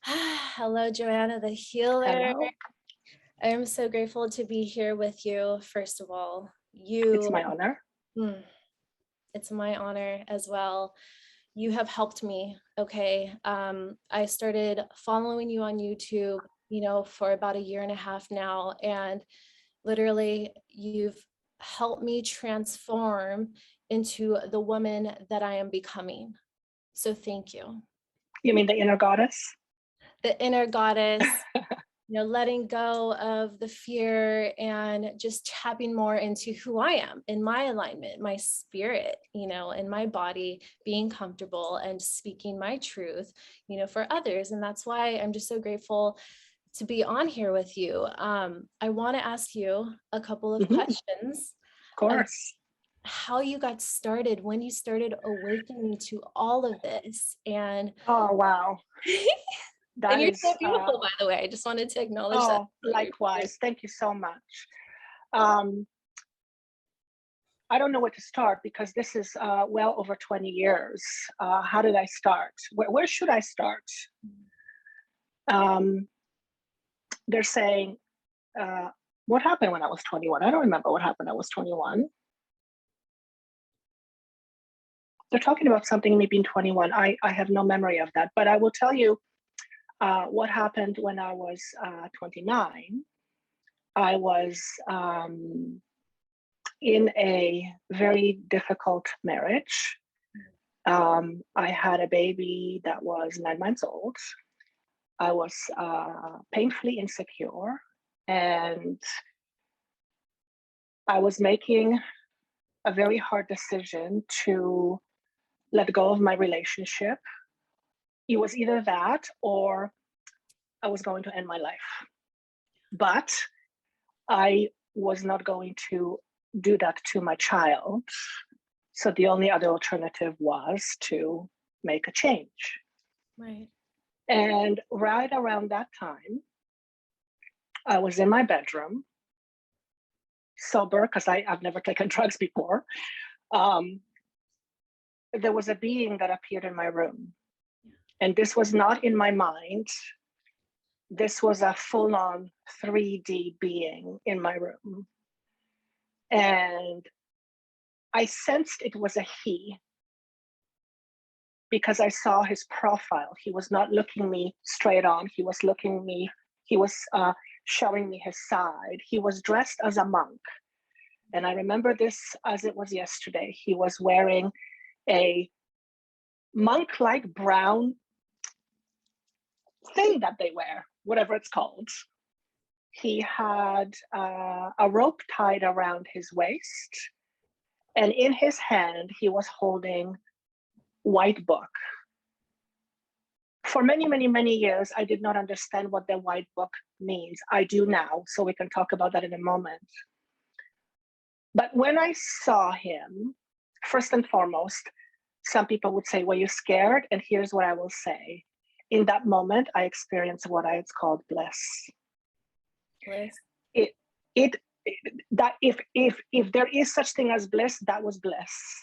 Hello, Joanna the healer. Hello. I am so grateful to be here with you. First of all, It's my honor. mm, it's my honor as well. You have helped me. Okay. I started following you on YouTube, for about a year and a half now. And literally, you've helped me transform into the woman that I am becoming. So thank you. You mean the inner goddess? The inner goddess, letting go of the fear and just tapping more into who I am in my alignment, my spirit, in my body, being comfortable and speaking my truth, for others. And that's why I'm just so grateful to be on here with you. I want to ask you a couple of questions. Of course. How you got started, when you started awakening to all of this. And oh, wow. and you're so beautiful, by the way. I just wanted to acknowledge that. Likewise. Thank you so much. I don't know where to start because this is well over 20 years. How did I start? Where should I start? They're saying, what happened when I was 21? I don't remember what happened when I was 21. They're talking about something maybe in 21. I have no memory of that, but I will tell you what happened when I was 29. I was in a very difficult marriage. I had a baby that was 9 months old. I was painfully insecure, and I was making a very hard decision to let go of my relationship. It was either that or I was going to end my life. But I was not going to do that to my child. So the only other alternative was to make a change. Right. And right around that time, I was in my bedroom, sober, because I've never taken drugs before. There was a being that appeared in my room. And this was not in my mind. This was a full-on 3D being in my room. And I sensed it was a he because I saw his profile. He was not looking me straight on. He was showing me his side. He was dressed as a monk. And I remember this as it was yesterday. He was wearing a monk-like brown thing that they wear, whatever it's called. He had a rope tied around his waist. And in his hand, he was holding white book. For many, many, many years, I did not understand what the white book means. I do now, so we can talk about that in a moment. But when I saw him, first and foremost, some people would say, were you scared? And here's what I will say. In that moment, I experienced what it's called bliss. Bliss. That if there is such thing as bliss, that was bliss.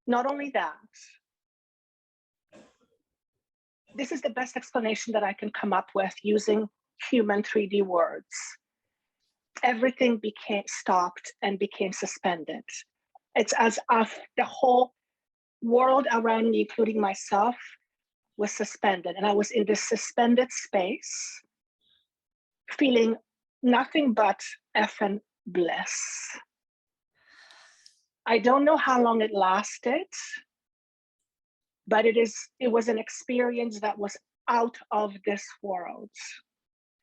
Not only that, this is the best explanation that I can come up with using human 3D words. Everything became stopped and became suspended. It's as if the whole world around me, including myself, was suspended. And I was in this suspended space, feeling nothing but effing bliss. I don't know how long it lasted, but it was an experience that was out of this world.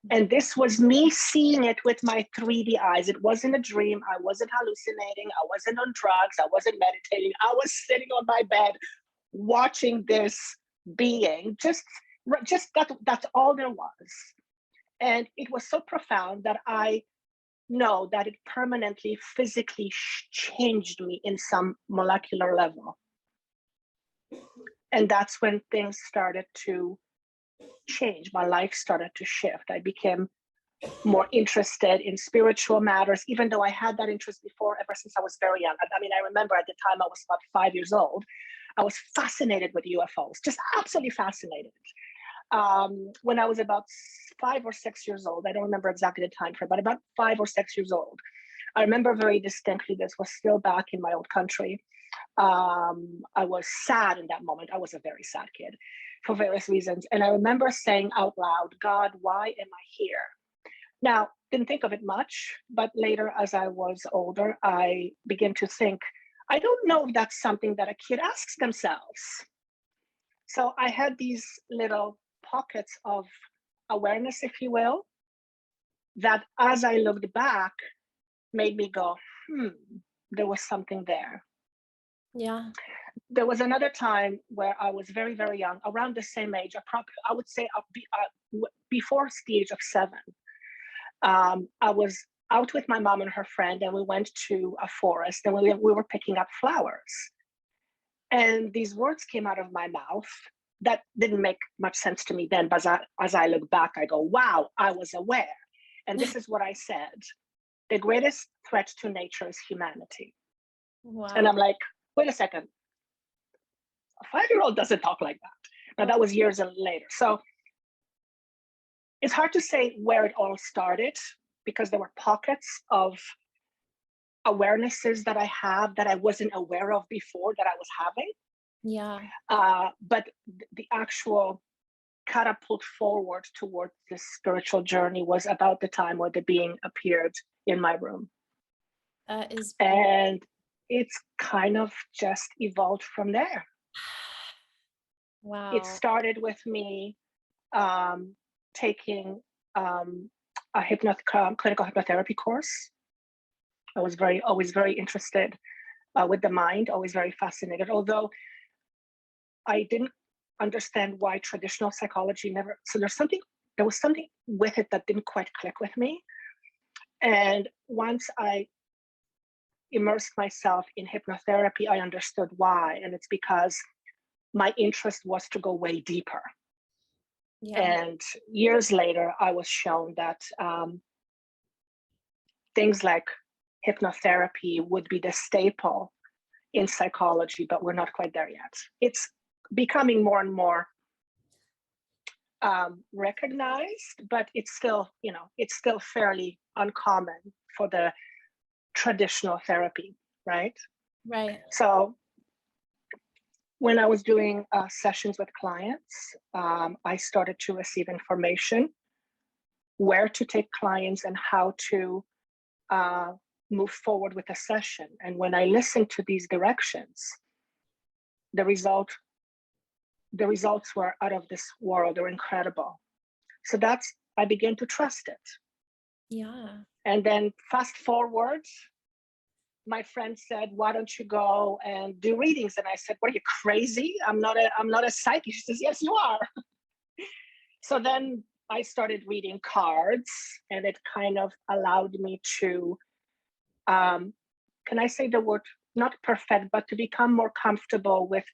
And this was me seeing it with my 3D eyes. It wasn't a dream. I wasn't hallucinating. I wasn't on drugs. I wasn't meditating. I was sitting on my bed watching this being. Just that's all there was. And it was so profound that I know that it permanently, physically changed me in some molecular level. And that's when things started to change. My life started to shift. I became more interested in spiritual matters, even though I had that interest before, ever since I was very young. I mean, I remember at the time I was about 5 years old, I was fascinated with UFOs, just absolutely fascinated. when I was about 5 or 6 years old. I don't remember exactly the time frame, but about 5 or 6 years old. I remember very distinctly, this was still back in my old country. I was sad in that moment. I was a very sad kid for various reasons. And I remember saying out loud, God, why am I here? Now, didn't think of it much, but later as I was older, I began to think, I don't know if that's something that a kid asks themselves. So I had these little pockets of awareness, if you will, that as I looked back, made me go, there was something there. Yeah. There was another time where I was very, very young, around the same age, I would say before the age of 7. I was out with my mom and her friend, and we went to a forest, and we were picking up flowers. And these words came out of my mouth that didn't make much sense to me then, but as I look back, I go, wow, I was aware. And this is what I said: the greatest threat to nature is humanity. Wow. And I'm like, wait a second, a 5-year-old doesn't talk like that. Now, that was years later. So it's hard to say where it all started, because there were pockets of awarenesses that I have that I wasn't aware of before that I was having. Yeah. But the actual catapult forward towards this spiritual journey was about the time where the being appeared in my room. That is And it's kind of just evolved from there. wow. It started with me taking a clinical hypnotherapy course. I was always very interested with the mind, always very fascinated, although I didn't understand why traditional psychology never, so there was something with it that didn't quite click with me. And once I immersed myself in hypnotherapy, I understood why. And it's because my interest was to go way deeper. Yeah. And years later, I was shown that things like hypnotherapy would be the staple in psychology, but we're not quite there yet. It's becoming more and more recognized, but it's still, it's still fairly uncommon for the traditional therapy, right? Right. So when I was doing sessions with clients, I started to receive information where to take clients and how to move forward with a session. And when I listened to these directions, the results were out of this world. They were incredible. So I began to trust it. Yeah. And then fast forward, my friend said, why don't you go and do readings? And I said, what, are you crazy? I'm not a psychic. She says, yes, you are. So then I started reading cards, and it kind of allowed me to, can I say the word, not perfect, but to become more comfortable with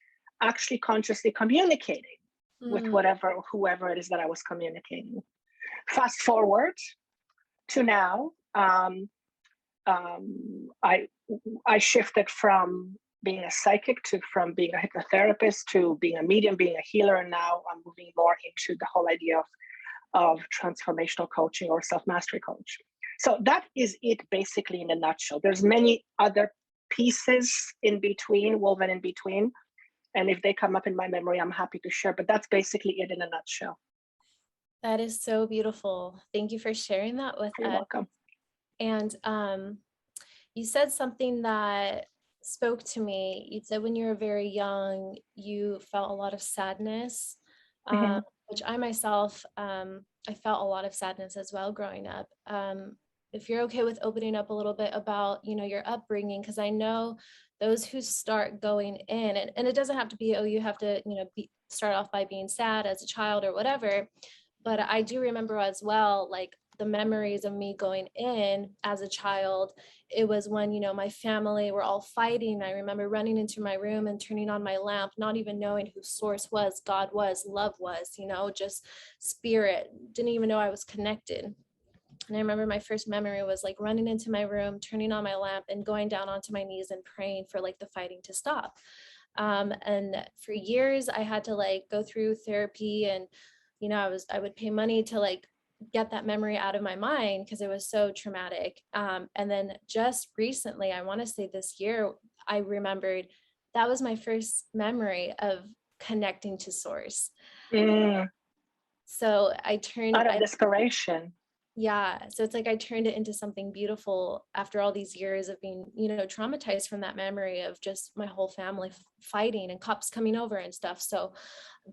actually consciously communicating with whoever it is that I was communicating. Fast forward to now, I shifted from being a psychic from being a hypnotherapist to being a medium, being a healer, and now I'm moving more into the whole idea of transformational coaching or self-mastery coach. So that is it basically in a nutshell. There's many other pieces woven in between. And if they come up in my memory, I'm happy to share, but that's basically it in a nutshell. That is so beautiful. Thank you for sharing that with You're us. welcome. And you said something that spoke to me. You said when you were very young, you felt a lot of sadness, which I myself, I felt a lot of sadness as well growing up. If you're okay with opening up a little bit about, your upbringing, because I know those who start going in, and it doesn't have to be, you have to, start off by being sad as a child or whatever. But I do remember as well, like the memories of me going in as a child. It was when, my family were all fighting. I remember running into my room and turning on my lamp, not even knowing who source was, God was, love was, just spirit. Didn't even know I was connected. And I remember my first memory was like running into my room, turning on my lamp and going down onto my knees and praying for like the fighting to stop. And for years I had to like go through therapy and I would pay money to like get that memory out of my mind because it was so traumatic. And then just recently, I want to say this year, I remembered that was my first memory of connecting to source. Mm. So Out of desperation. yeah. So it's like I turned it into something beautiful after all these years of being, traumatized from that memory of just my whole family fighting and cops coming over and stuff. So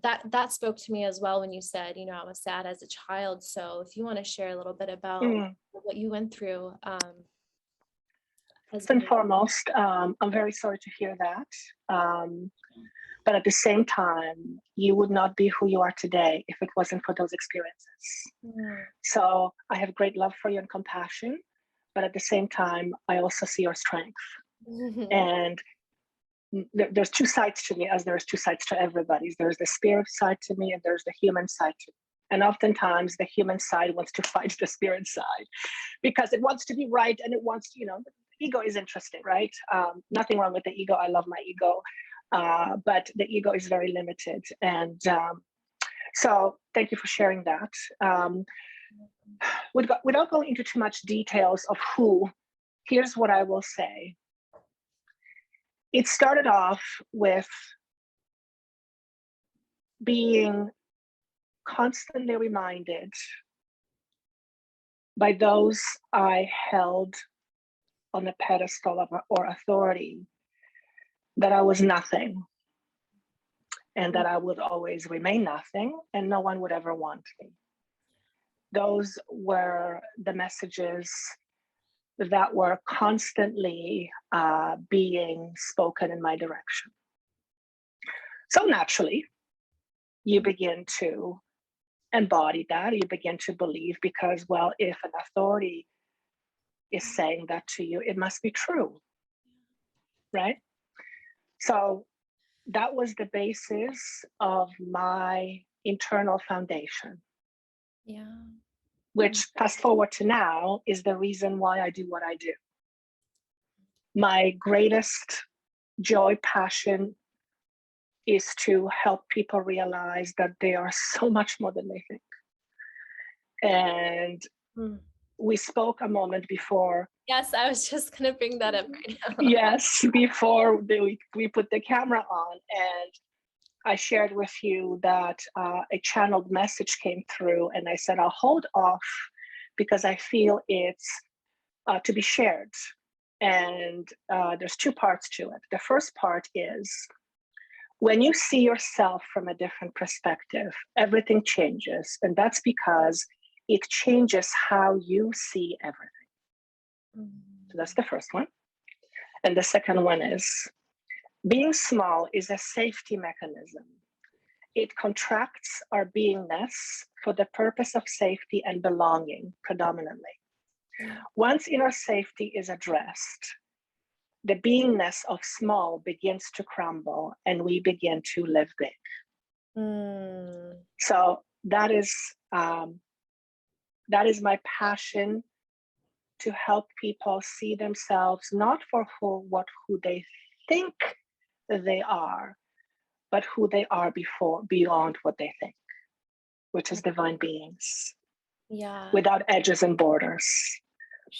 that spoke to me as well when you said, I was sad as a child. So if you want to share a little bit about Mm. what you went through, as First and being. foremost, I'm very sorry to hear that. But at the same time, you would not be who you are today if it wasn't for those experiences. Mm. So I have great love for you and compassion, but at the same time, I also see your strength. And there's two sides to me, as there's two sides to everybody. There's the spirit side to me, and there's the human side to me. And oftentimes, the human side wants to fight the spirit side because it wants to be right, and it wants to, the ego is interesting, right? Nothing wrong with the ego. I love my ego. But the ego is very limited. And so thank you for sharing that. Without going into too much details of who, here's what I will say. It started off with being constantly reminded by those I held on a pedestal of or authority that I was nothing, and that I would always remain nothing, and no one would ever want me. Those were the messages that were constantly being spoken in my direction. So naturally, you begin to embody that, you begin to believe, because, well, if an authority is saying that to you, it must be true, right? So that was the basis of my internal foundation. Yeah. Which, fast forward to now, is the reason why I do what I do. My greatest joy, passion is to help people realize that they are so much more than they think. And we spoke a moment before. Yes, I was just going to bring that up right now. Yes, before we put the camera on, and I shared with you that a channeled message came through, and I said, I'll hold off because I feel it's to be shared. And there's two parts to it. The first part is when you see yourself from a different perspective, everything changes. And that's because it changes how you see everything. So that's the first one. And the second one is being small is a safety mechanism. It contracts our beingness for the purpose of safety and belonging predominantly. Once inner safety is addressed, the beingness of small begins to crumble and we begin to live big. So that is my passion, to help people see themselves not for who they think they are, but who they are beyond what they think, which is divine beings. Yeah. Without edges and borders.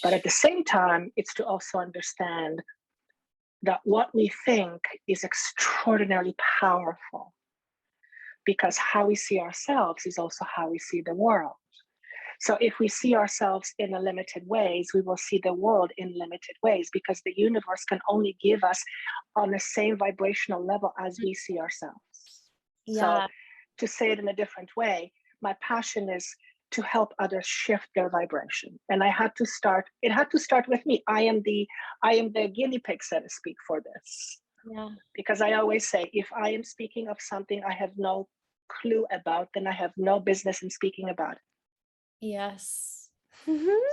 But at the same time, it's to also understand that what we think is extraordinarily powerful, because how we see ourselves is also how we see the world. So if we see ourselves in a limited ways, we will see the world in limited ways, because the universe can only give us on the same vibrational level as we see ourselves. Yeah. So to say it in a different way, my passion is to help others shift their vibration. And it had to start with me. I am the guinea pig, so to speak, for this. Yeah. Because I always say, if I am speaking of something I have no clue about, then I have no business in speaking about it. Yes.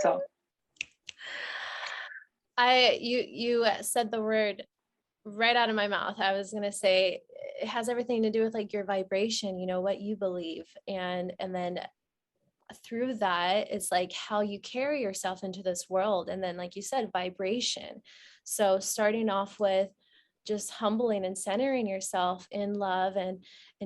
So you said the word right out of my mouth. I was going to say it has everything to do with like your vibration, what you believe. And then through that, it's like how you carry yourself into this world. And then, like you said, vibration. So starting off with just humbling and centering yourself in love and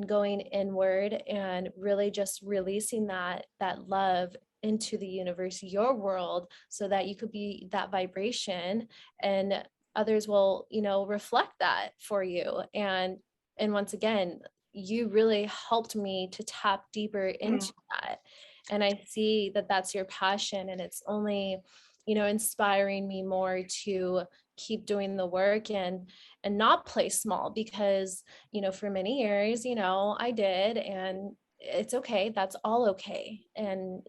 going inward and really just releasing that love into the universe, your world, so that you could be that vibration, and others will, reflect that for you. And once again, you really helped me to tap deeper into that. And I see that that's your passion, and it's only, inspiring me more to keep doing the work and not play small, because, for many years, I did, and it's okay. That's all okay. And,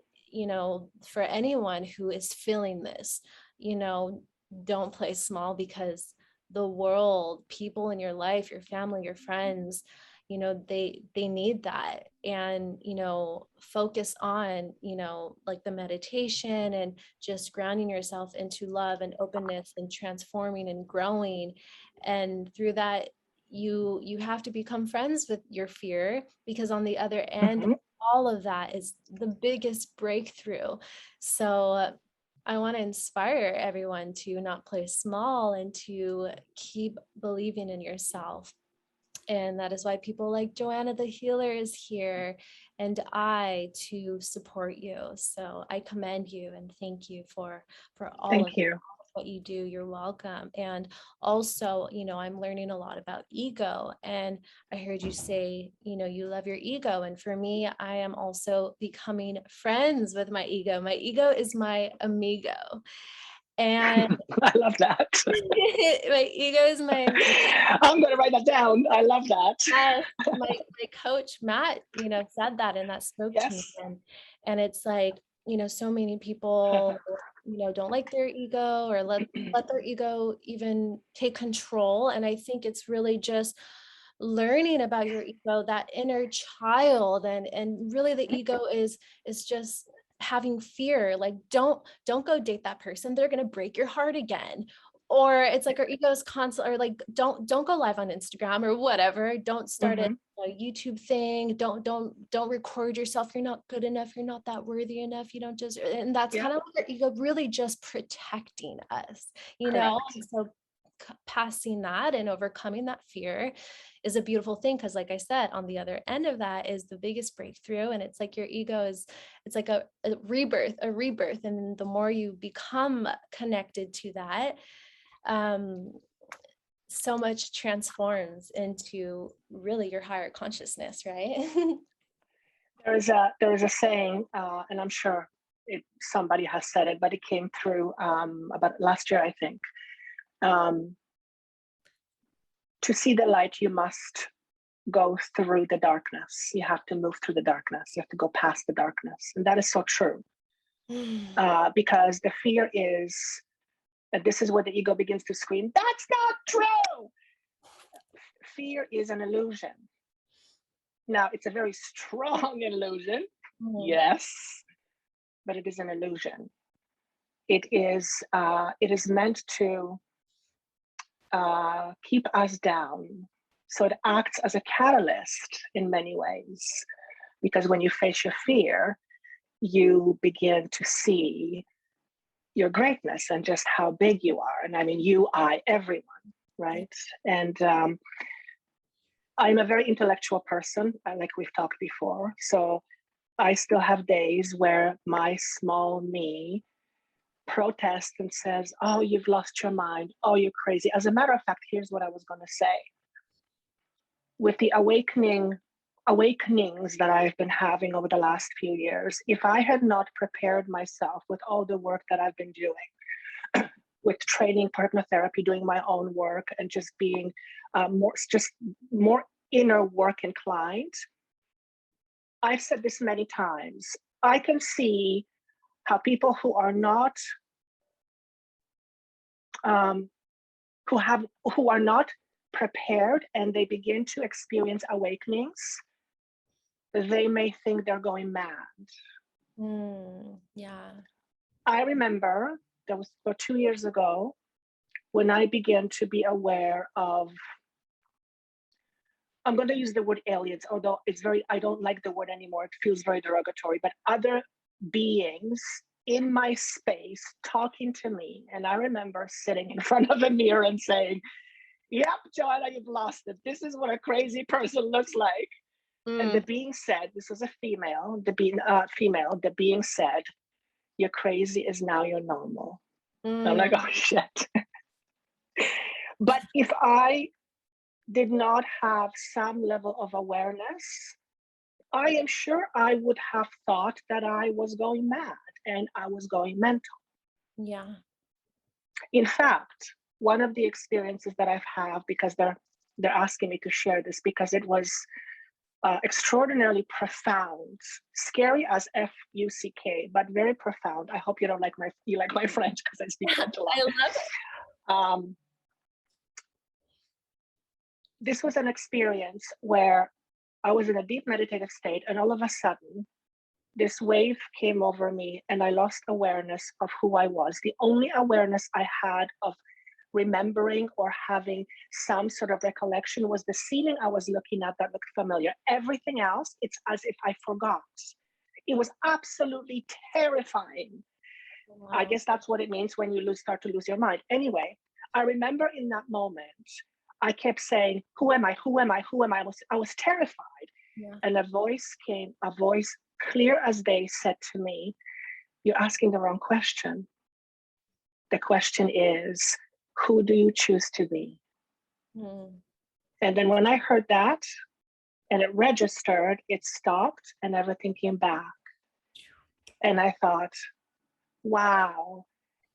for anyone who is feeling this, don't play small, because the world, people in your life, your family, your friends, they need that. And, focus on, like the meditation and just grounding yourself into love and openness and transforming and growing. And through that, you have to become friends with your fear, because on the other end, all of that is the biggest breakthrough. So I want to inspire everyone to not play small and to keep believing in yourself. And that is why people like Joanna the Healer is here, and I, to support you. So I commend you and thank you for all of Thank you. what you do. You're welcome. And also, I'm learning a lot about ego. And I heard you say, you love your ego. And for me, I am also becoming friends with my ego. My ego is my amigo. And I love that. my ego is my I'm going to write that down. I love that. Yes, my coach Matt, said that, and that spoke to me. Yes. And it's like, so many people, don't like their ego, or let their ego even take control. And I think it's really just learning about your ego, that inner child, and really the ego is just having fear. Like, don't go date that person, they're going to break your heart again. Or it's like our ego is constant, or like, don't go live on Instagram or whatever, don't start a YouTube thing, don't record yourself, you're not good enough, you're not that worthy enough, you don't just. And that's kind of like our ego really just protecting us, And so passing that and overcoming that fear is a beautiful thing, because like I said, on the other end of that is the biggest breakthrough. And it's like your ego it's like a rebirth. And the more you become connected to that, so much transforms into really your higher consciousness, right? There is a saying, and I'm sure somebody has said it, but it came through about last year, I think. To see the light, you must go through the darkness. You have to move through the darkness. You have to go past the darkness. And that is so true. Because the fear is, this is where the ego begins to scream, that's not true. Fear is an illusion. Now, it's a very strong illusion, yes, but it is an illusion. It is meant to keep us down. So it acts as a catalyst in many ways, because when you face your fear, you begin to see your greatness and just how big you are. And I mean, you, I, everyone, right? And I'm a very intellectual person, like we've talked before. So I still have days where my small me protests and says, oh, you've lost your mind. Oh, you're crazy. As a matter of fact, here's what I was going to say. With the awakenings that I've been having over the last few years, if I had not prepared myself with all the work that I've been doing, with training for hypnotherapy, doing my own work, and just being more inner work inclined, I've said this many times, I can see how people who are not who are not prepared and they begin to experience awakenings, they may think they're going mad. Yeah. I remember that was about 2 years ago when I began to be aware of, I'm going to use the word aliens, although I don't like the word anymore. It feels very derogatory, but other beings in my space talking to me. And I remember sitting in front of a mirror and saying, Yep, Joanna, you've lost it. This is what a crazy person looks like. And the Mm, being said, this was a female, the being said, you're crazy is now your normal. I'm like, mm, oh shit. But if I did not have some level of awareness, I am sure I would have thought that I was going mad and I was going mental. yeah. In fact, one of the experiences that I've had, because they're asking me to share this, because it was extraordinarily profound, scary as F-U-C-K, but very profound. I hope you like my French because I speak French a lot. I love it. Um, this was an experience where I was in a deep meditative state, and all of a sudden, this wave came over me, and I lost awareness of who I was. The only awareness I had of remembering or having some sort of recollection was the ceiling I was looking at that looked familiar. Everything else, it's as if I forgot. It was absolutely terrifying. Wow. I guess that's what it means when you start to lose your mind. Anyway, I remember in that moment, I kept saying, who am I? Who am I? Who am I? I was terrified. Yeah. And a voice clear as day said to me, you're asking the wrong question. The question is, who do you choose to be? Mm. And then when I heard that and it registered, it stopped and everything came back. And I thought, wow,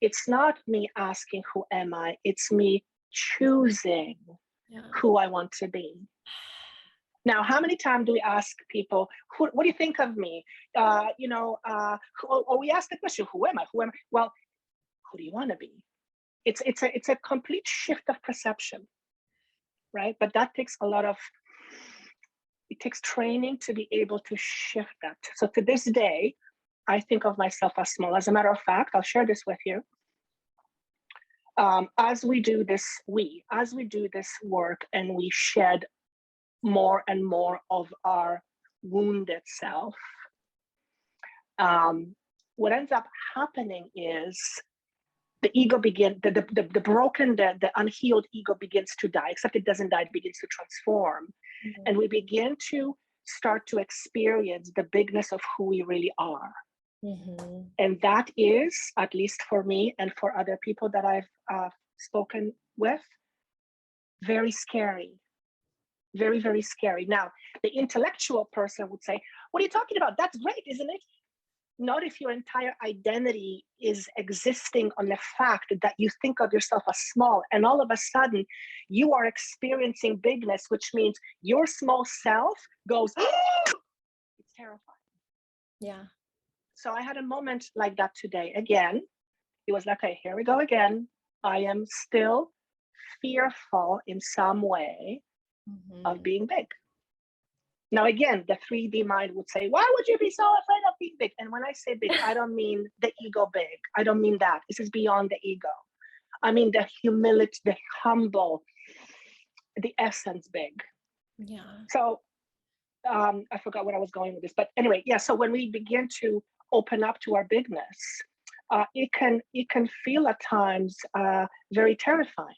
it's not me asking who am I, it's me choosing who I want to be. Now, how many times do we ask people, what do you think of me? Or we ask the question, who am I? Who am I? Well, who do you want to be? It's a complete shift of perception, right? But that takes it takes training to be able to shift that. So to this day, I think of myself as small. As a matter of fact, I'll share this with you. As we do this work and we shed more and more of our wounded self, what ends up happening is the ego the broken, the unhealed ego begins to die, except it doesn't die, it begins to transform. Mm-hmm. And we begin to start to experience the bigness of who we really are. Mm-hmm. And that is, at least for me and for other people that I've spoken with, very scary. Very, very scary. Now, the intellectual person would say, what are you talking about? That's great, isn't it? Not if your entire identity is existing on the fact that you think of yourself as small, and all of a sudden you are experiencing bigness, which means your small self goes, it's terrifying. Yeah. So I had a moment like that today. Again, it was like, okay, here we go again. I am still fearful in some way of being big. Now, again, the 3D mind would say, why would you be so afraid of being big? And when I say big, I don't mean the ego big. I don't mean that. This is beyond the ego. I mean the humility, the humble, the essence big. Yeah. So I forgot where I was going with this. But anyway, yeah, so when we begin to open up to our bigness, it can feel at times very terrifying.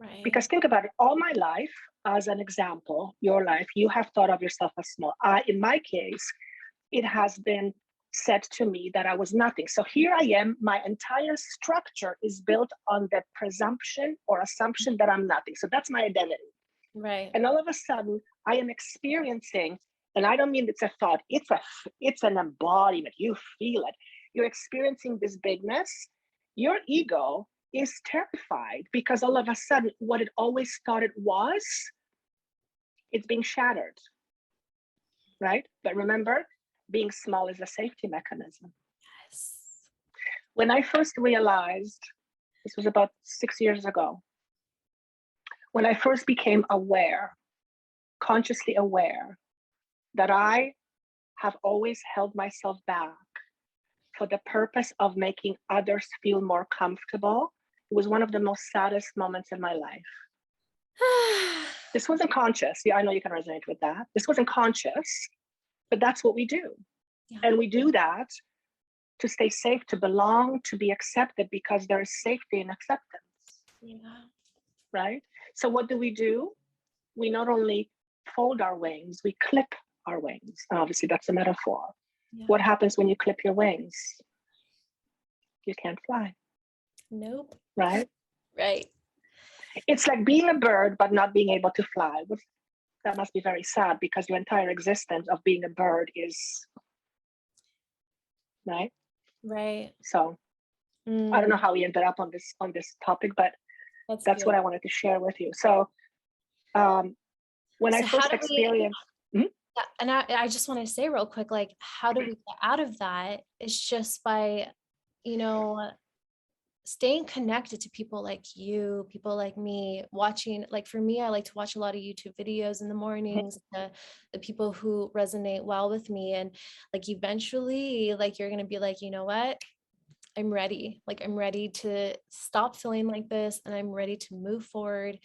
Right. Because think about it, all my life, as an example, your life, you have thought of yourself as small. In my case, it has been said to me that I was nothing. So here I am, my entire structure is built on the presumption or assumption that I'm nothing. So that's my identity. Right. And all of a sudden, I am experiencing, and I don't mean it's a thought, it's an embodiment. You feel it. You're experiencing this bigness. Your ego is terrified because all of a sudden what it always thought it was, it's being shattered, right? But remember, being small is a safety mechanism. Yes. When I first realized, this was about 6 years ago, when I first became aware, consciously aware, that I have always held myself back for the purpose of making others feel more comfortable, it was one of the most saddest moments in my life. This wasn't conscious. Yeah, I know you can resonate with that. This wasn't conscious, but that's what we do. Yeah. And we do that to stay safe, to belong, to be accepted, because there is safety in acceptance. Yeah. Right? So what do? We not only fold our wings, we clip our wings. Obviously, that's a metaphor. Yeah. What happens when you clip your wings? You can't fly. Nope. Right? Right. It's like being a bird, but not being able to fly. That must be very sad, because your entire existence of being a bird is, right? Right. So I don't know how we ended up on this topic, but that's what I wanted to share with you. So when I first experienced, and I just want to say real quick, like, how do we get out of that? It's just by, staying connected to people like you, people like me, watching, like for me, I like to watch a lot of YouTube videos in the mornings, the people who resonate well with me. And like, eventually, like, you're going to be like, you know what? I'm ready. Like, I'm ready to stop feeling like this, and I'm ready to move forward.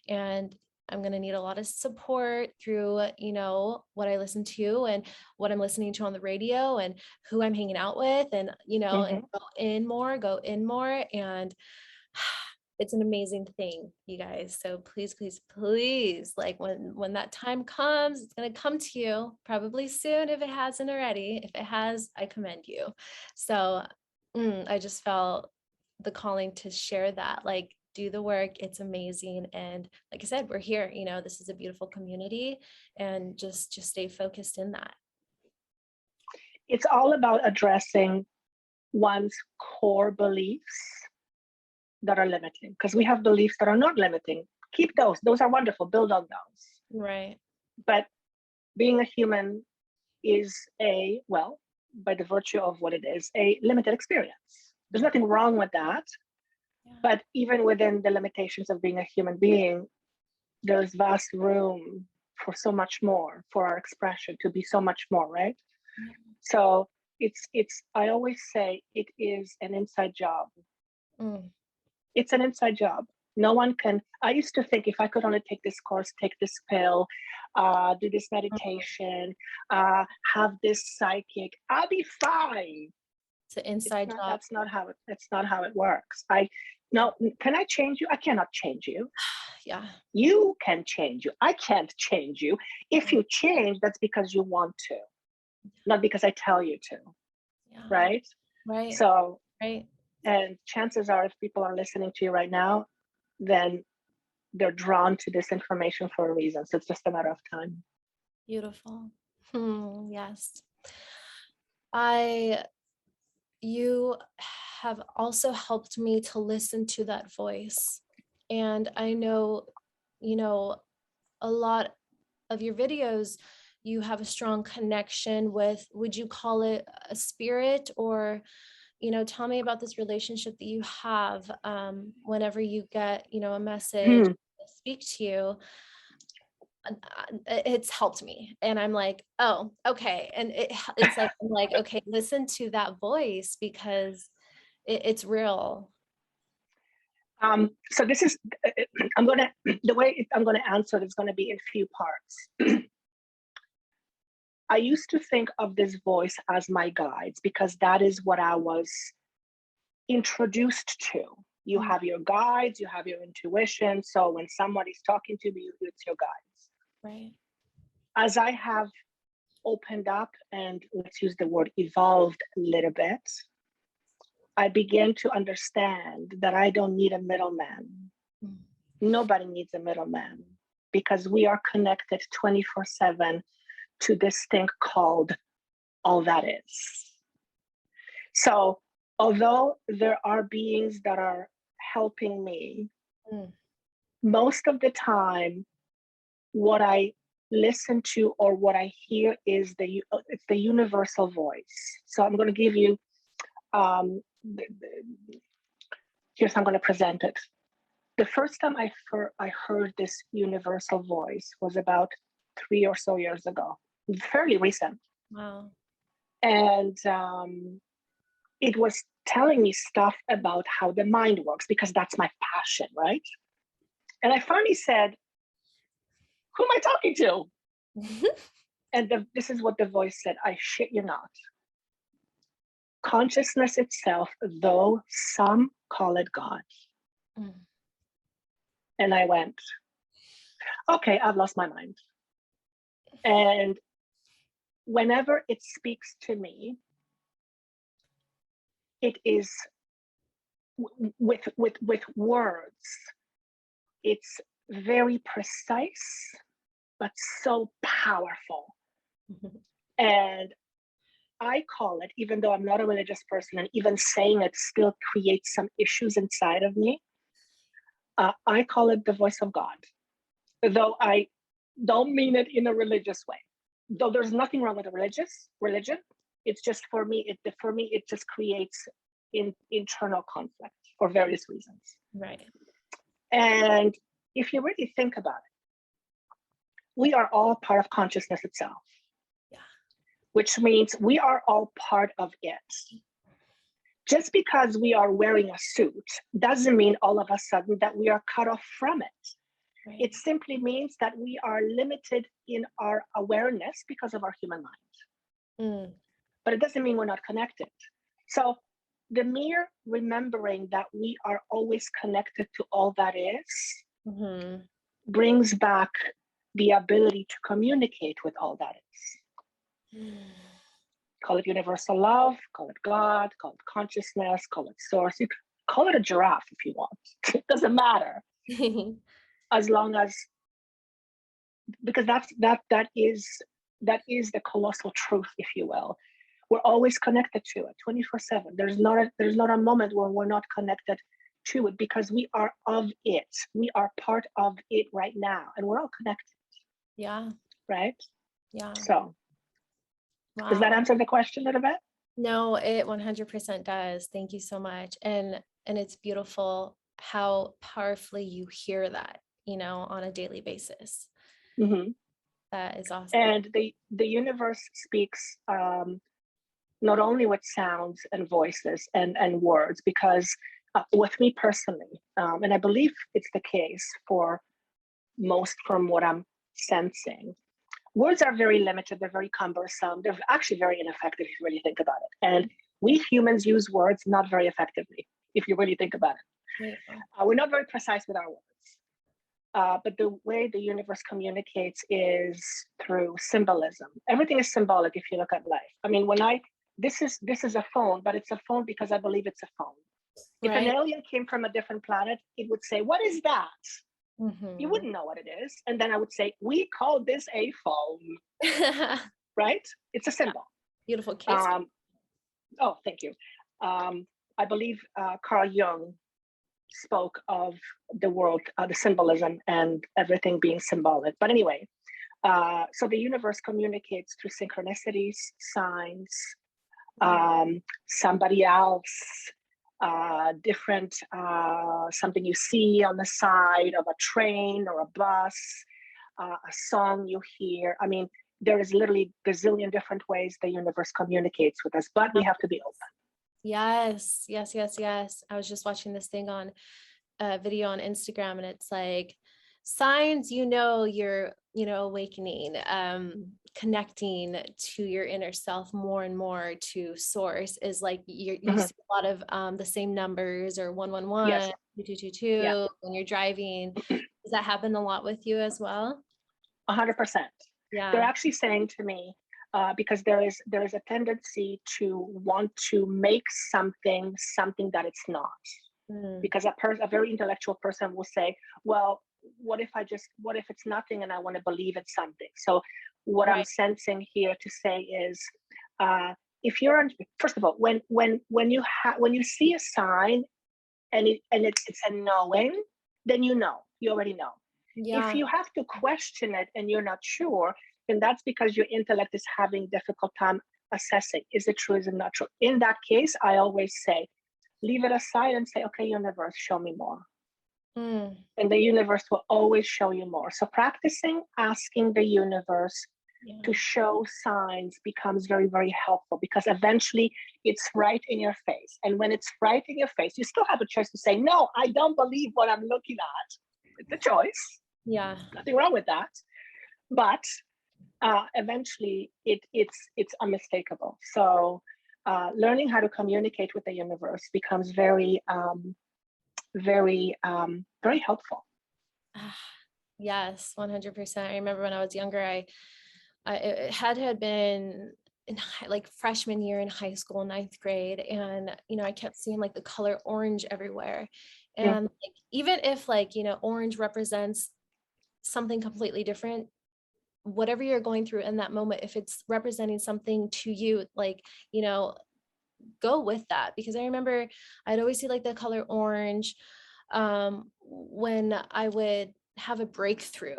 And I'm going to need a lot of support through, what I listen to and what I'm listening to on the radio and who I'm hanging out with, and, and go in more. And it's an amazing thing, you guys. So please, please, please, like when that time comes, it's going to come to you probably soon. If it hasn't already, if it has, I commend you. So I just felt the calling to share that, like, do the work. It's amazing. And like I said, we're here, this is a beautiful community, and just stay focused in that. It's all about addressing one's core beliefs that are limiting, because we have beliefs that are not limiting. Keep those. Those are wonderful. Build on those. Right. But being a human is by the virtue of what it is, a limited experience. There's nothing wrong with that. Yeah. But even within the limitations of being a human being, there's vast room for so much more, for our expression to be so much more, right? Yeah. So it's I always say it is an inside job. It's an inside job. No one can. I used to think, if I could only take this course, take this pill, do this meditation, have this psychic, I'll be fine. It's an inside job. That's not how it works. Can I change you? I cannot change you. Yeah. You can change you. I can't change you. If you change, that's because you want to, not because I tell you to. Yeah. Right? Right. So, right. And chances are, if people are listening to you right now, then they're drawn to this information for a reason. So it's just a matter of time. Beautiful. Yes. You have also helped me to listen to that voice. And I know, a lot of your videos, you have a strong connection with, would you call it a spirit, or, tell me about this relationship that you have whenever you get, a message to speak to you. It's helped me, and I'm like, oh, okay. And it's like, I'm like, okay, listen to that voice, because it's real. So this is, the way I'm going to answer it is going to be in few parts. I used to think of this voice as my guides, because that is what I was introduced to. You have your guides, you have your intuition. So when somebody's talking to you, it's your guides. Right. As I have opened up and, let's use the word, evolved a little bit, I began to understand that I don't need a middleman. Nobody needs a middleman, because we are connected 24/7 to this thing called all that is. So although there are beings that are helping me, most of the time, what I listen to or what I hear is it's the universal voice. So I'm going to give you, here's how I'm going to present it. The first time I heard this universal voice was about 3 or so years ago, fairly recent. Wow. And it was telling me stuff about how the mind works, because that's my passion, right? And I finally said, who am I talking to? And this is what the voice said: I shit you not. Consciousness itself, though some call it God. And I went, okay, I've lost my mind. And whenever it speaks to me, it is with words. It's very precise, but so powerful. And I call it, even though I'm not a religious person, and even saying it still creates some issues inside of me, I call it the voice of God. Though I don't mean it in a religious way. Though there's nothing wrong with a religion, it's just for me, it just creates internal conflict for various reasons. Right. And if you really think about it, we are all part of consciousness itself. Yeah. Which means we are all part of it. Just because we are wearing a suit doesn't mean all of a sudden that we are cut off from it. Right. It simply means that we are limited in our awareness because of our human mind. But it doesn't mean we're not connected. So the mere remembering that we are always connected to all that is brings back the ability to communicate with all that is. Call it universal love, call it God, call it consciousness, call it source. You can call it a giraffe if you want. It doesn't matter. As long as, because that is the colossal truth, if you will. We're always connected to it 24/7. There's not a moment where we're not connected to it, because we are of it. We are part of it right now, and we're all connected. Yeah. Right? Yeah. So wow. Does that answer the question a little bit? No, it 100% does. Thank you so much. And it's beautiful how powerfully you hear that, on a daily basis. That is awesome. And the universe speaks not only with sounds and voices and words, because with me personally, and I believe it's the case for most from what I'm sensing, words are very limited, they're very cumbersome, they're actually very ineffective if you really think about it. And we humans use words not very effectively, if you really think about it. We're not very precise with our words. But the way the universe communicates is through symbolism. Everything is symbolic if you look at life. I mean, this is a phone, but it's a phone because I believe it's a phone. If an alien came from a different planet, it would say, "What is that?" You wouldn't know what it is. And then I would say, "We call this a phone." Right? It's a symbol. Beautiful case. Oh, thank you. I believe Carl Jung spoke of the world, the symbolism and everything being symbolic. But anyway, so the universe communicates through synchronicities, signs, somebody else, different, something you see on the side of a train or a bus, a song you hear. I mean, there is literally a gazillion different ways the universe communicates with us, but we have to be open. Yes. I was just watching this thing on a video on Instagram, and it's like signs, you're, awakening, connecting to your inner self more and more to source is like you see a lot of the same numbers, or 111, Yes. 2222 when you're driving. Does that happen a lot with you as well? 100%. Yeah. They're actually saying to me, because there is a tendency to want to make something that it's not. Because a very intellectual person will say, well, what if it's nothing and I want to believe it's something? So what I'm sensing here to say is, if you're, first of all, when you see a sign and it's a knowing, then you already know. Yeah. If you have to question it and you're not sure, then that's because your intellect is having a difficult time assessing, is it true, is it not true? In that case, I always say, leave it aside and say, okay, universe, show me more. And the universe will always show you more. So practicing asking the universe to show signs becomes very, very helpful, because eventually it's right in your face. And when it's right in your face, you still have a choice to say, no, I don't believe what I'm looking at. It's a choice. Yeah. Nothing wrong with that. But eventually it's unmistakable. So learning how to communicate with the universe becomes very, very helpful. Yes, 100%. I remember when I was younger, it had been in like freshman year in high school, ninth grade, and I kept seeing like the color orange everywhere, Yeah. and like, even if like orange represents something completely different, whatever you're going through in that moment, if it's representing something to you, like you know go with that. Because I remember I'd always see like the color orange when I would have a breakthrough.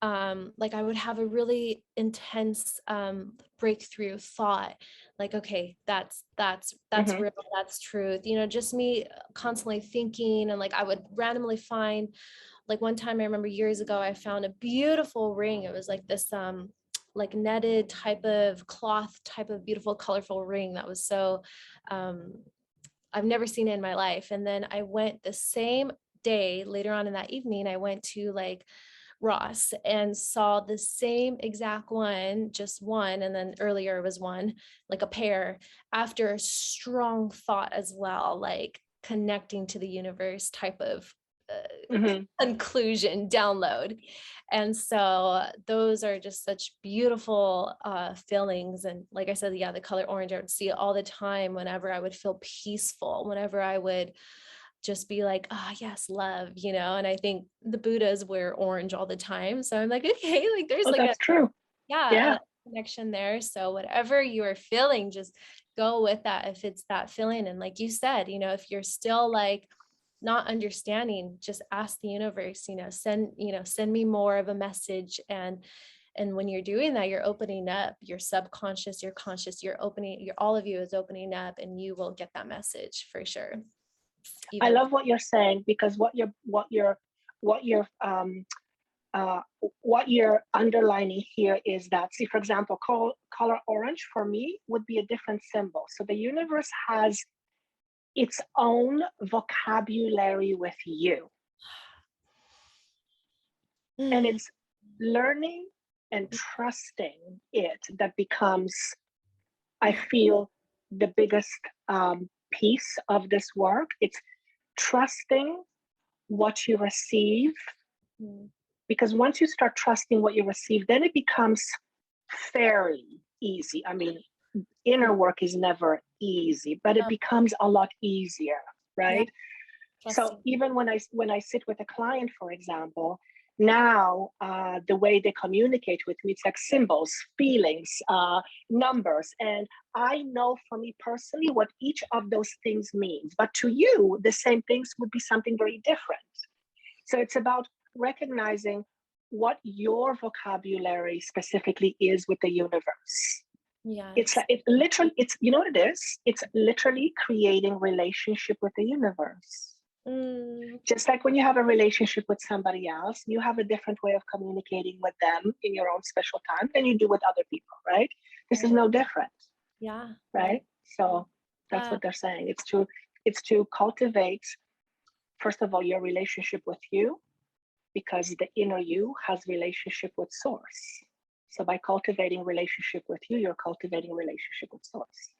Like I would have a really intense breakthrough thought, like, okay, that's Hmm. real, that's truth. Just me constantly thinking, and like I would randomly find, like one time I remember years ago, I found a beautiful ring. It was like this like netted type of cloth type of beautiful colorful ring that was so um I've never seen it in my life. And then I went the same day, later on in that evening, I went to like Ross and saw the same exact one, just one, and then earlier was one, like a pair, after a strong thought as well, like connecting to the universe type of Hmm. conclusion download. And so those are just such beautiful feelings. And like I said, yeah, the color orange, I would see it all the time whenever I would feel peaceful, whenever I would just be like, ah, yes, love, and I think the Buddhas wear orange all the time. So I'm like, okay, like there's Oh, like a, that's true. yeah, Yeah. a connection there. So whatever you are feeling, just go with that. If it's that feeling. And like you said, if you're still like not understanding, just ask the universe, send me more of a message. And when you're doing that, you're opening up your subconscious, your conscious, you're opening, all of you is opening up, and you will get that message for sure. I Even love what you're saying, because what you're uh, what you're underlining here is that, see, for example, color orange for me would be a different symbol. So the universe has its own vocabulary with you, and mm, it's learning and trusting it that becomes, I feel, the biggest piece of this work. It's trusting what you receive, mm, because once you start trusting what you receive, then it becomes fairly easy. I mean, yeah, inner work is never easy, but it becomes a lot easier, yeah, right? So trusting. even when I sit with a client, for example, now the way they communicate with me, it's like symbols, feelings, numbers, and I know for me personally what each of those things means. But to you, the same things would be something very different. So it's about recognizing what your vocabulary specifically is with the universe. It's Yes. like, it literally, it's, you know what it is? It's literally creating relationship with the universe. Mm, Just like when you have a relationship with somebody else, you have a different way of communicating with them in your own special time than you do with other people, right? This is right. no different, Yeah. right? So that's Yeah. what they're saying. It's to cultivate, first of all, your relationship with you, because the inner you has relationship with source. So by cultivating relationship with you, you're cultivating relationship with source.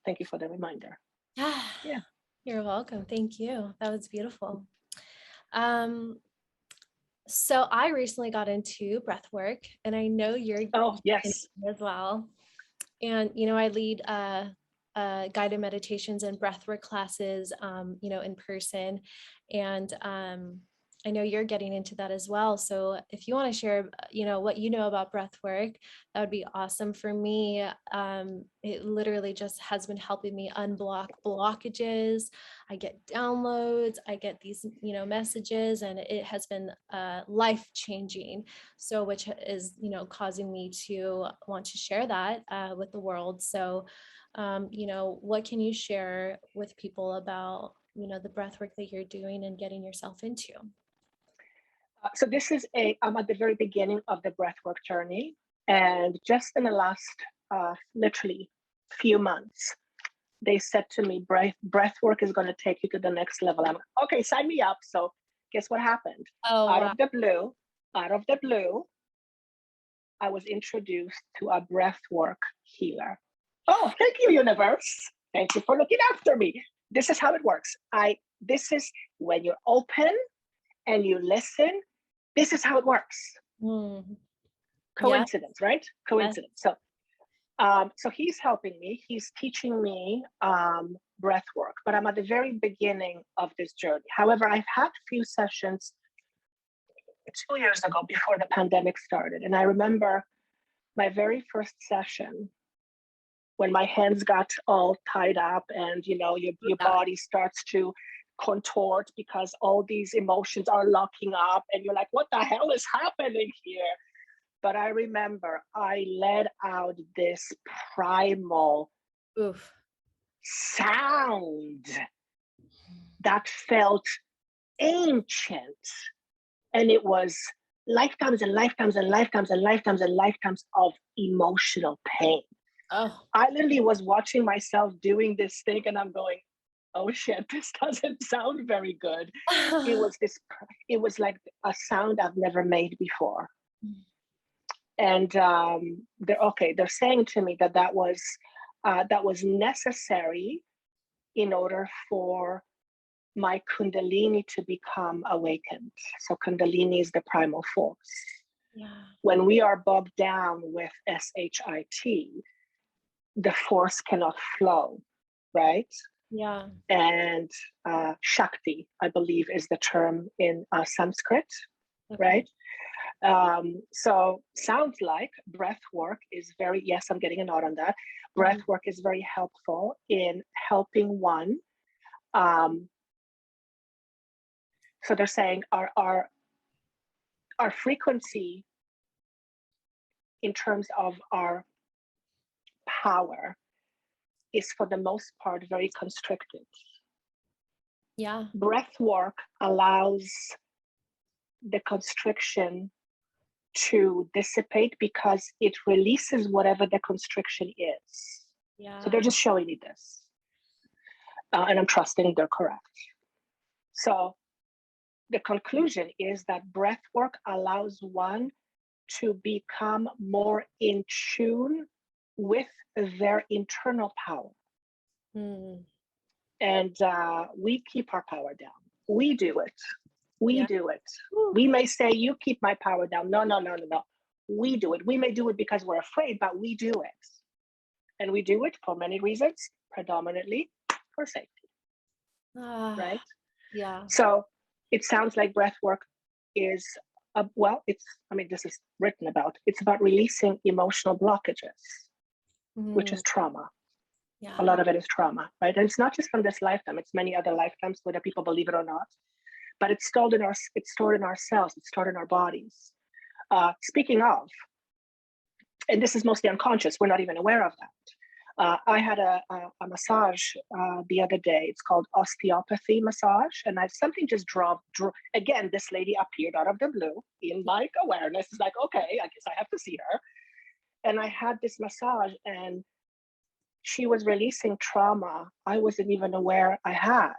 Thank you for the reminder. Yeah. Yeah. You're welcome. Thank you. That was beautiful. Um, so I recently got into breath work, and I know you're Oh, in yes. as well. And I lead guided meditations and breathwork classes, in person. And I know you're getting into that as well. So if you want to share, what you know about breathwork, that would be awesome. For me, it literally just has been helping me unblock blockages. I get downloads, I get these, messages, and it has been life changing. So which is causing me to want to share that with the world. So what can you share with people about the breath work that you're doing and getting yourself into? So this is I'm at the very beginning of the breathwork journey, and just in the last literally few months, they said to me, breathwork is going to take you to the next level. I'm okay, sign me up. So guess what happened? Oh, Out wow. of the blue, out of the blue, I was introduced to a breathwork healer. Oh, thank you, universe. Thank you for looking after me. This is how it works. This is when you're open and you listen, This is how it works. Mm. Yeah. Coincidence, right? Yes. Coincidence. So he's helping me. He's teaching me breath work, but I'm at the very beginning of this journey. However, I've had a few sessions 2 years ago before the pandemic started. And I remember my very first session when my hands got all tied up and, you know, your body starts to contort because all these emotions are locking up and you're like, what the hell is happening here? But I remember I let out this primal Oof. sound that felt ancient. And it was lifetimes and lifetimes and lifetimes and lifetimes and lifetimes of emotional pain. Oh. I literally was watching myself doing this thing and I'm going, oh shit, this doesn't sound very good. It was like a sound I've never made before. And they're saying to me that was necessary in order for my Kundalini to become awakened. So Kundalini is the primal force. Yeah. When we are bogged down with SHIT, the force cannot flow, right? Yeah. And Shakti, I believe, is the term in Sanskrit, Okay. right? So sounds like breath work is very, yes, I'm getting a nod on that. Breath work is very helpful in helping one. So they're saying our frequency in terms of our power is for the most part very constricted. Yeah. Breath work allows the constriction to dissipate because it releases whatever the constriction is. Yeah. So they're just showing me this. And I'm trusting they're correct. So the conclusion is that breath work allows one to become more in tune with their internal power. And we keep our power down. We do it. We do it. We may say, you keep my power down. No. We do it. We may do it because we're afraid, but we do it. And we do it for many reasons, predominantly for safety. Right? Yeah. So it sounds like breath work is, this is written about, it's about releasing emotional blockages, which is trauma. Yeah. A lot of it is trauma, right? And it's not just from this lifetime, it's many other lifetimes, whether people believe it or not. But it's stored in our cells, it's stored in our bodies. Speaking of, and this is mostly unconscious, we're not even aware of that. I had a massage the other day. It's called osteopathy massage. And something just dropped. Again, this lady appeared out of the blue in my awareness. It's like, okay, I guess I have to see her. And I had this massage and she was releasing trauma I wasn't even aware I had.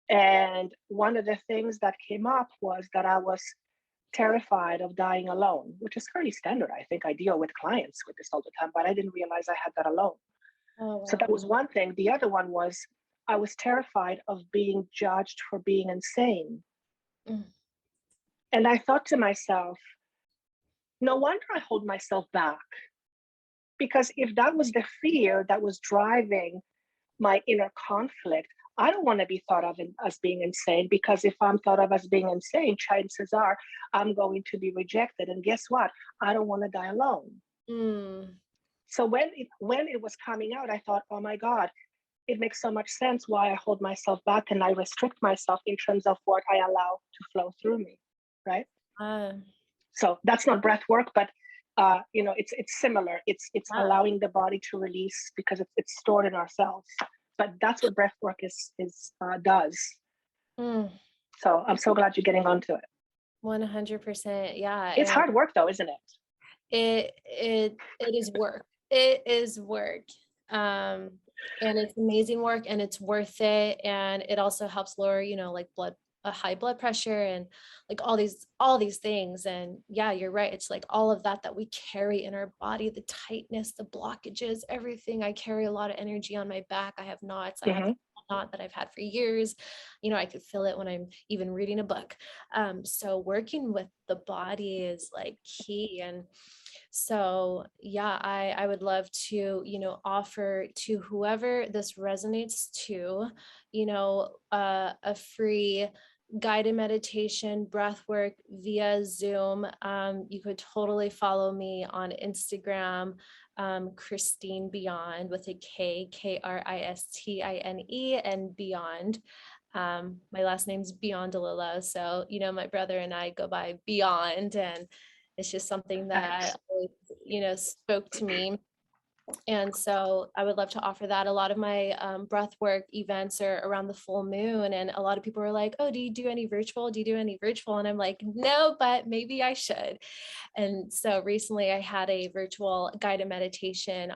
And one of the things that came up was that I was terrified of dying alone, which is fairly standard. I think I deal with clients with this all the time, but I didn't realize I had that alone. Oh, wow. So that was one thing. The other one was I was terrified of being judged for being insane. And I thought to myself, no wonder I hold myself back. Because if that was the fear that was driving my inner conflict, I don't want to be thought of as being insane, because if I'm thought of as being insane, chances are I'm going to be rejected. And guess what? I don't want to die alone. So when it was coming out, I thought, oh my God, it makes so much sense why I hold myself back and I restrict myself in terms of what I allow to flow through me, right? So that's not breath work, but it's similar. It's allowing the body to release because it's stored in our cells. But that's what breath work does. So I'm so glad you're getting onto it. 100%. Yeah. It's hard work though, isn't it? It is work. It is work. And it's amazing work and it's worth it. And it also helps lower, like high blood pressure and like all these things. And yeah, you're right. It's like all of that we carry in our body, the tightness, the blockages, everything. I carry a lot of energy on my back. I have knots. I have knot that I've had for years. I could feel it when I'm even reading a book. So working with the body is like key. And so, yeah, I would love to, offer to whoever this resonates to, a free guided meditation, breath work via Zoom. You could totally follow me on Instagram, Christine Beyond with a K, Kristine, and Beyond. My last name's Beyondalillo. So, my brother and I go by Beyond, and it's just something that, spoke to me. And so I would love to offer that. A lot of my breath work events are around the full moon. And a lot of people are like, oh, do you do any virtual? Do you do any virtual? And I'm like, no, but maybe I should. And so recently I had a virtual guided meditation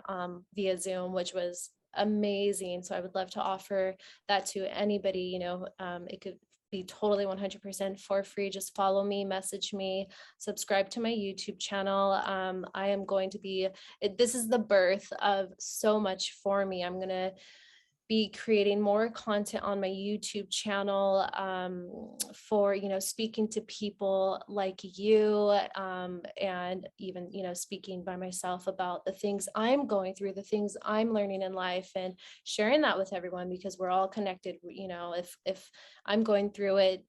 via Zoom, which was amazing. So I would love to offer that to anybody. It could be totally 100% for free. Just follow me, message me, subscribe to my YouTube channel. I am going to be, this is the birth of so much for me. I'm going to be creating more content on my YouTube channel for, speaking to people like you, and even, speaking by myself about the things I'm going through, the things I'm learning in life, and sharing that with everyone, because we're all connected. If I'm going through it,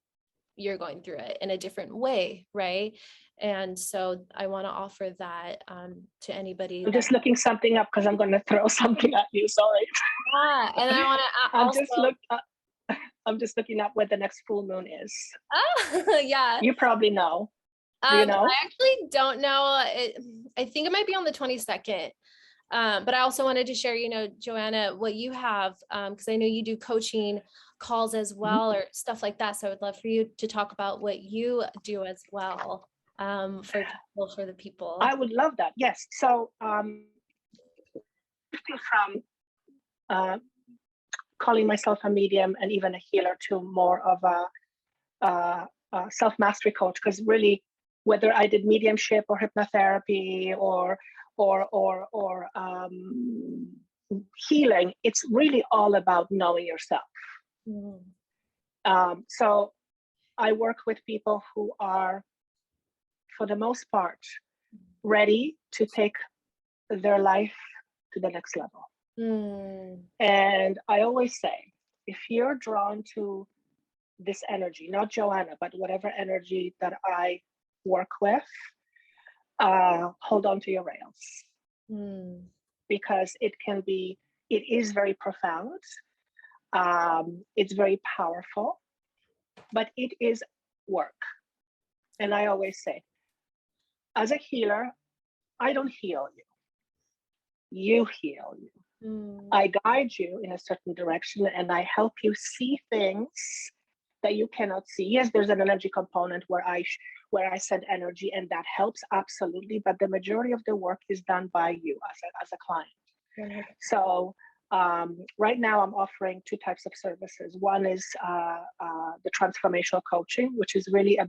you're going through it in a different way, right? And so I want to offer that to anybody. I'm just looking something up because I'm going to throw something at you. Sorry. Yeah, and I want to also. I'm just looking up where the next full moon is. Oh, yeah. You probably know. Do you know? I actually don't know. I think it might be on the 22nd. But I also wanted to share, Joanna, what you have, because I know you do coaching calls as well, or stuff like that. So I would love for you to talk about what you do as well, for the people. I would love that. Yes. So from calling myself a medium and even a healer to more of a self-mastery coach, because really, whether I did mediumship or hypnotherapy or healing, it's really all about knowing yourself. So I work with people who are, for the most part, ready to take their life to the next level. And I always say, if you're drawn to this energy, not Joanna, but whatever energy that I work with, hold on to your rails. Because it is very profound. It's very powerful, but it is work. And I always say, as a healer, I don't heal you. You heal you. I guide you in a certain direction, and I help you see things that you cannot see. Yes, there's an energy component where I send energy, and that helps, absolutely. But the majority of the work is done by you as a client. So right now I'm offering two types of services. One is the transformational coaching, which is really,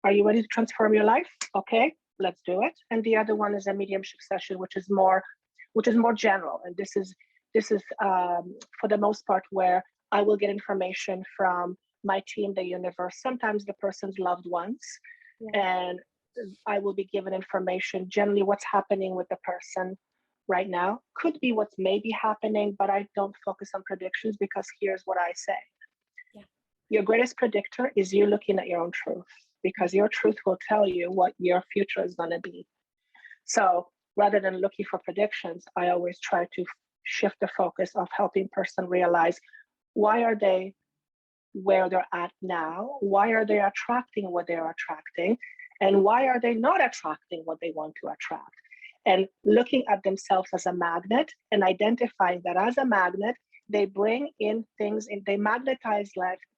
are you ready to transform your life? Okay, let's do it. And the other one is a mediumship session, which is more general. And this is for the most part where I will get information from my team, the universe, sometimes the person's loved ones, and I will be given information, generally what's happening with the person right now. Could be what's maybe happening, but I don't focus on predictions, because here's what I say. Your greatest predictor is you looking at your own truth, because your truth will tell you what your future is going to be. So rather than looking for predictions, I always try to shift the focus of helping person realize, why are they where they're at now? Why are they attracting what they're attracting? And why are they not attracting what they want to attract? And looking at themselves as a magnet and identifying that as a magnet, they bring in things, and they magnetize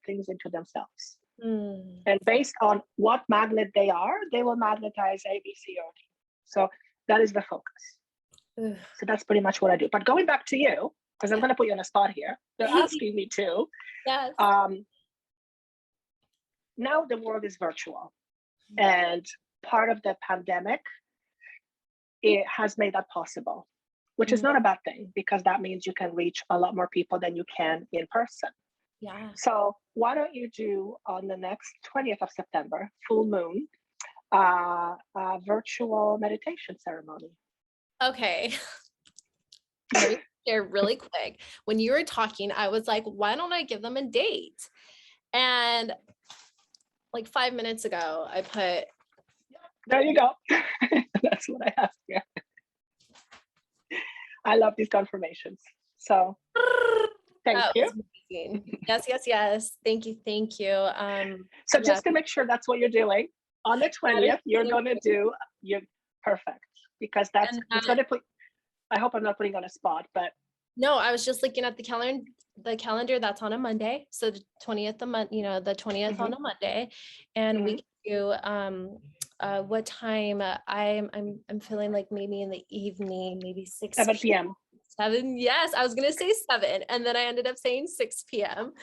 things into themselves. And based on what magnet they are, they will magnetize A, B, C, or D. So that is the focus. So that's pretty much what I do. But going back to you, because I'm going to put you on a spot here. They're asking me to. Yes. Now the world is virtual. And part of the pandemic, it has made that possible. which is not a bad thing because that means you can reach a lot more people than you can in person. Yeah. So why don't you do on the next 20th of September, full moon, a virtual meditation ceremony? Okay. Let me share really quick. When you were talking, I was like, why don't I give them a date? And like 5 minutes ago, I put, There you go. That's what I have here. I love these confirmations. So thank that you. was amazing. Yes, yes, yes. Thank you. Thank you. So yeah, just to make sure that's what you're doing, on the 20th, you're going to do your perfect, because that's, it's going to put, I hope I'm not putting on a spot, but no, I was just looking at the calendar that's on a Monday. So the 20th of month, the 20th on a Monday. And we can do what time I'm feeling like maybe in the evening, maybe 7 p.m. 7. Yes, I was gonna say 7. And then I ended up saying 6 p.m.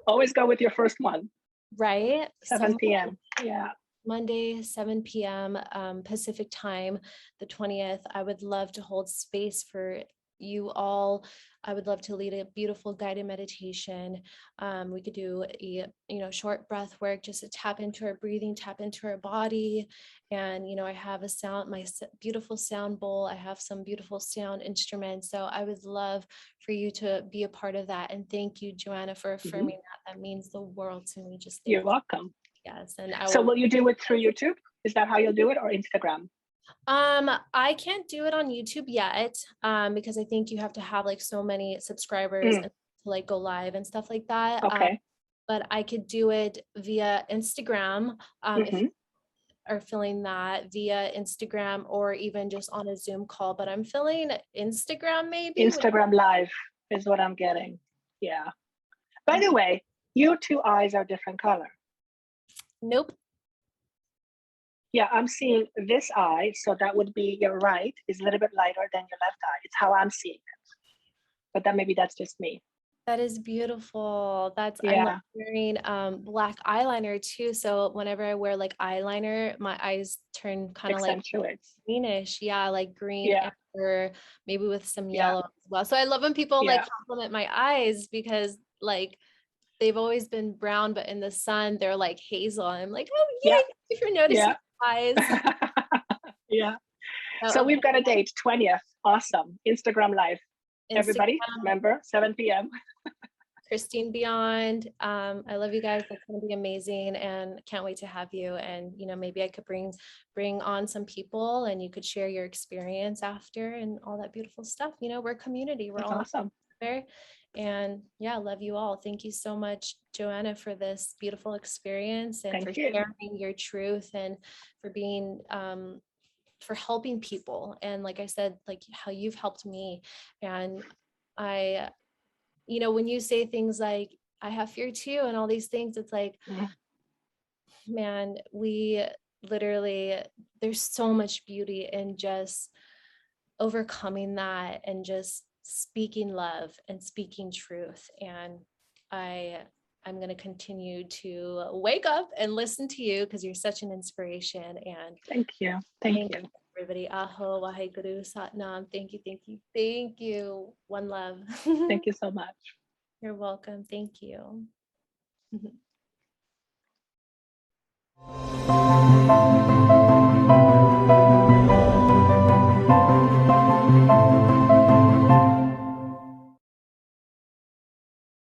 Always go with your first one. Right. 7 p.m. Yeah. Monday, 7 p.m. Pacific time, the 20th. I would love to hold space for you all. I would love to lead a beautiful guided meditation. We could do a, short breath work just to tap into our breathing, tap into our body. And, I have my beautiful sound bowl. I have some beautiful sound instruments. So I would love for you to be a part of that. And thank you, Joanna, for affirming that. That means the world to me. Just you're welcome. Yes. And so will you do it through YouTube? Is that how you'll do it, or Instagram? I can't do it on YouTube yet, because I think you have to have like so many subscribers and to like go live and stuff like that. Okay. But I could do it via Instagram, if you are feeling that via Instagram, or even just on a Zoom call. But I'm feeling Instagram maybe. Instagram Live is what I'm getting. Yeah. By the way, your two eyes are different color. Nope. Yeah, I'm seeing this eye, so that would be your right, is a little bit lighter than your left eye. It's how I'm seeing it. But then maybe that's just me. That is beautiful. I'm like wearing black eyeliner too. So whenever I wear like eyeliner, my eyes turn kind of like greenish. Yeah, like green, or maybe with some yellow as well. So I love when people like compliment my eyes, because like they've always been brown, but in the sun they're like hazel. I'm like, oh yay, if you're noticing eyes. So we've got a date, 20th. Awesome. Instagram Live. Everybody, remember, 7 p.m. Christine Beyond. I love you guys. That's going to be amazing, and can't wait to have you. And maybe I could bring on some people, and you could share your experience after and all that beautiful stuff. We're a community. We're all awesome there. And love you all. Thank you so much, Joanna, for this beautiful experience, and for sharing your truth, and for being for helping people. And like I said, like how you've helped me. And I, when you say things like, I have fear too, and all these things, it's like, man, we literally, there's so much beauty in just overcoming that and just speaking love and speaking truth. And I'm going to continue to wake up and listen to you, because you're such an inspiration. And thank you. Thank you. Everybody. Aho, Waheguru, Satnam. Thank you. Thank you. Thank you. One love. Thank you so much. You're welcome. Thank you.